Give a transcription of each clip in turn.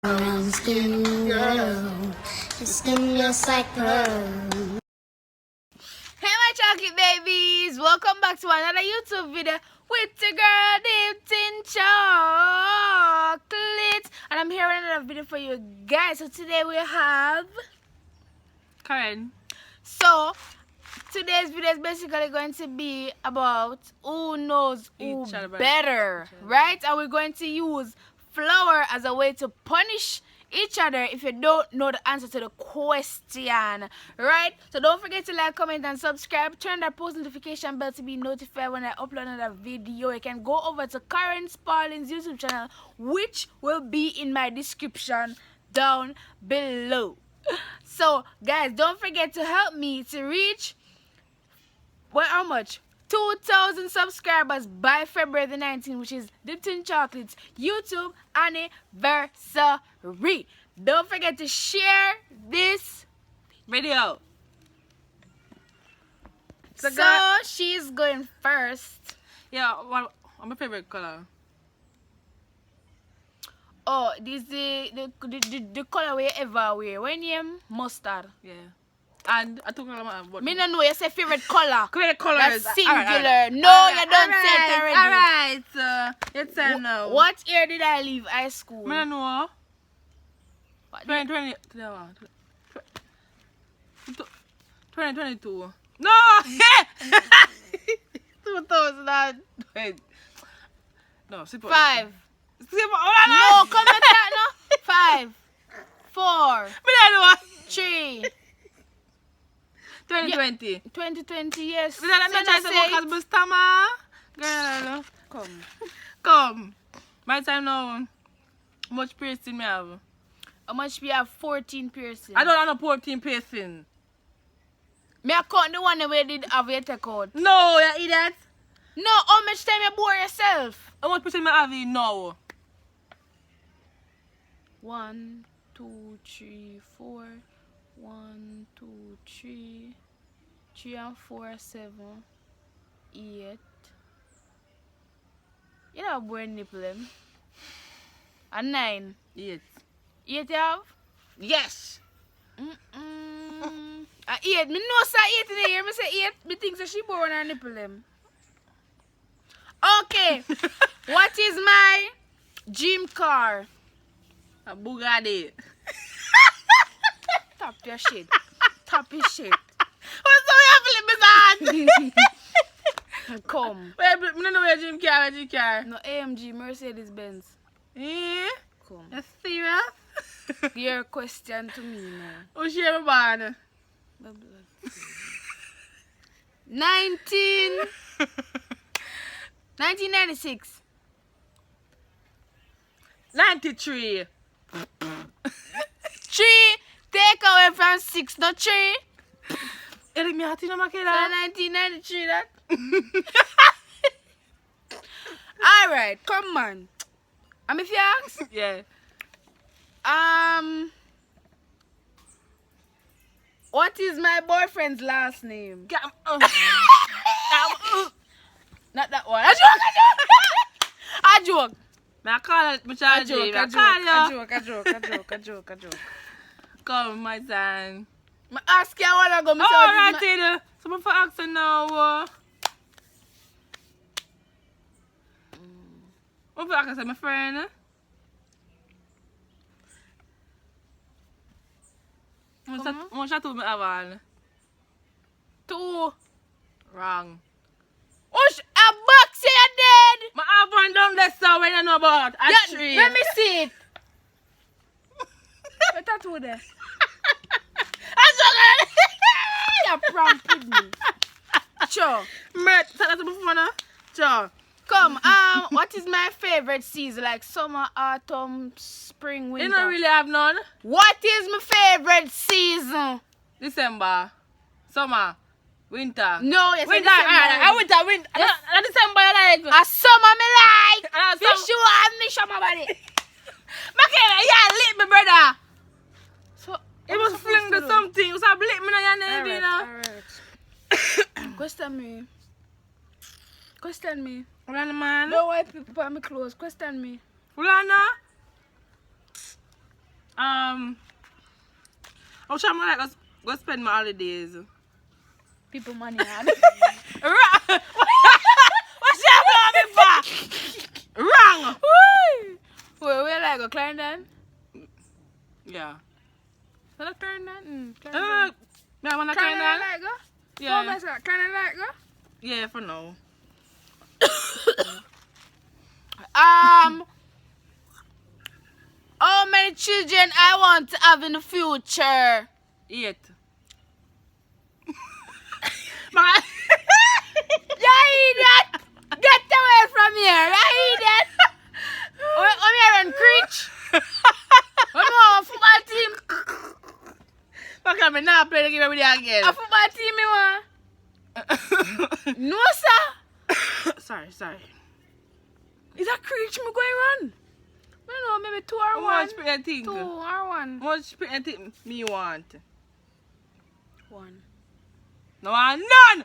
Brown skin girl, your skin just like pearl. Hey my chocolate babies, welcome back to another YouTube video with the girl dipped in chocolate, and I'm here with another video for you guys. So today we have Karen. So today's video is basically going to be about who knows who better, right? And we're going to use flour as a way to punish each other if you don't know the answer to the question, right? So don't forget to like, comment, and subscribe. Turn that post notification bell to be notified when I upload another video. You can go over to Karen Spalding's YouTube channel, which will be in my description down below. So guys, don't forget to help me to reach how much? 2,000 subscribers by February the 19th, which is Dipped in Chocolate's YouTube anniversary. Don't forget to share this video. So she's going first. Yeah, what's my favorite color? Oh, this is the color we ever wear. When you mustard. Yeah. And I took what? Me no know you say favorite color. Favorite color That's is singular. Right. No, you don't say it already. Alright, it's time now. What year did I leave high school? Me no know. What 2022. No! 2000. Wait. No, 5. No, come at that no. 5, 4, Me no know. 3. 2020. 2020, yes. Let me try to work as Bustama. Girl, come. My time now. How much piercing me have? How much we have? 14 piercing. I don't have no 14 piercing. Me I count the one that we did have you take out. No, you idiot. No, how much time you bore yourself? How much piercing me have you now? 1, 2, 3, 4. 1, 2, 3. 3 and 4, 7, 8. You know boy nipple them. And 9. 8. 8 you have? Yes. 8. Me know say 8 in the year. Me say 8. Me think that she born her nipple them. Okay. What is my dream car? A Bugatti. Top your shit. Top your shit. What's the way I flip Come. Wait, I don't know where Jim car. No AMG, Mercedes Benz. Eh? Come. You serious? Your question to me now. Who's your man? 1996. 93. 3. Take away from 6, not 3. Eric, me hati na So makela. 1993 that. Alright, come on. If you ask? Yeah. What is my boyfriend's last name? Not that one. I joke. I call it, I joke. Come, my son. I ask you what I go. Alright, Taylor. Someone for asking now. What for asking, my friend? What's that to me, Avan? 2. Wrong. Ush, a box you dead. My Avan down there, so when I know about a tree. Let me see it. What that to there? You prompted me. Sure. Mert, that's before now. Sure. Come, what is my favorite season? Like summer, autumn, spring, winter? You don't really have none. What is my favorite season? December, summer, winter. No, yes, Winter. Winter. Yes. December, you like. A summer me like. And Fish you and me show my body. Makhalia, yeah, lit me, brother. So, It was fling to something. It was a blip me on your name, you know. Alright. Question me. Ulana, man. Don't wipe people on my clothes. Question me. Ulana. How shall I like go spend my holidays? People money hard. What's that for? Wrong. Wait, where like go Clarendon? Yeah. Is that Clarendon? Yeah, wanna Clarendon Clarendon? like go? Yeah. So much like Clarendon like go? Yeah, for now. How many children I want to have in the future? 8. You idiot! Get away from here, you idiot! I'm here on Creech. I'm on a football team. I'm not playing the game with you again. A football team, you want? No, sir. Sorry. Is that Creech me going run? I don't know, maybe 2 or 1. How much pay you think? 2 or 1. How much pay you think me want? 1. No, I none!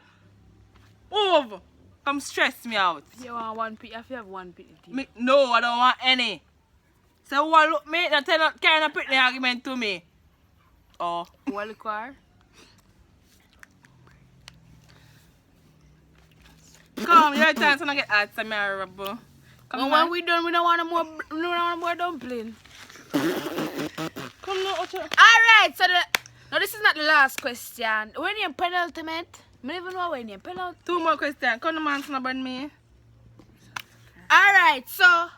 Over! Come stress me out. You want 1 pit? If you have 1 pit, No, I don't want any. So what look me, not tell not carry a pretty argument to me. Oh. What liquor? Come, your time to not get hot, some rubber. Come when we done, we don't want more dumpling. Come now, Alright, so no, this is not the last question. When you penultimate? I don't even know when you penultimate. 2 more questions. Come the man to burn me. Alright, so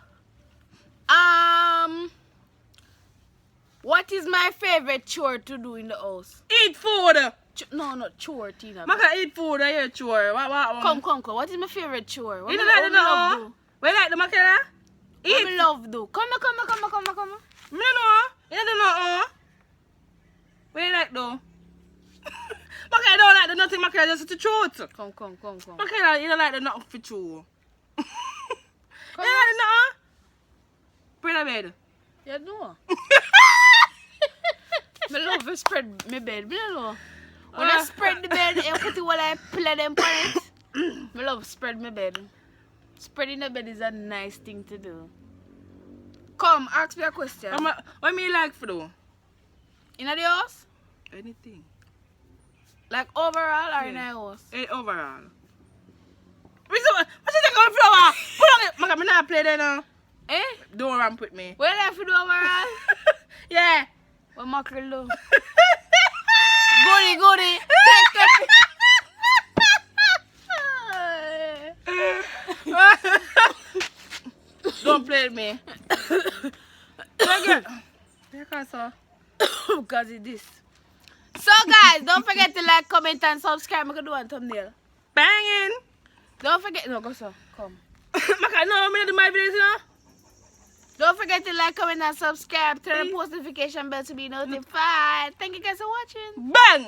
what is my favorite chore to do in the house? Eat food! No, not chore, Tina. I can eat food, I hear chore. Come. What is my favorite chore? What You me don't like the love no? Where like the Makhalia? What me Eat! love do? Come. Me no know. You don't know. Where you like though? Makhalia don't like the nothing, Makhalia just to truth. Come. Makhalia, you don't like the nothing for true. You Come don't like the nothing? Put the bed. You know. I love to spread my bed. Me know. When I spread the bed, you put it while I play them on it. I love spread my bed. Spreading the bed is a nice thing to do. Come, ask me a question. What me like for though? In the house? Anything. Like overall or in the house? Overall. What you think of flower? Put on it. I'm not play there now. Eh? Don't ramp with me. What do you do overall? Yeah. What mackerel do? Goody. Take it. Don't play with me. Because it's this. So guys, don't forget to like, comment and subscribe. I can do one thumbnail. Banging. Don't forget. No, go so. Come. No, I'm do my videos, you know? Don't forget to like, comment and subscribe. Turn the post notification bell to be notified. Thank you guys for watching. Bang!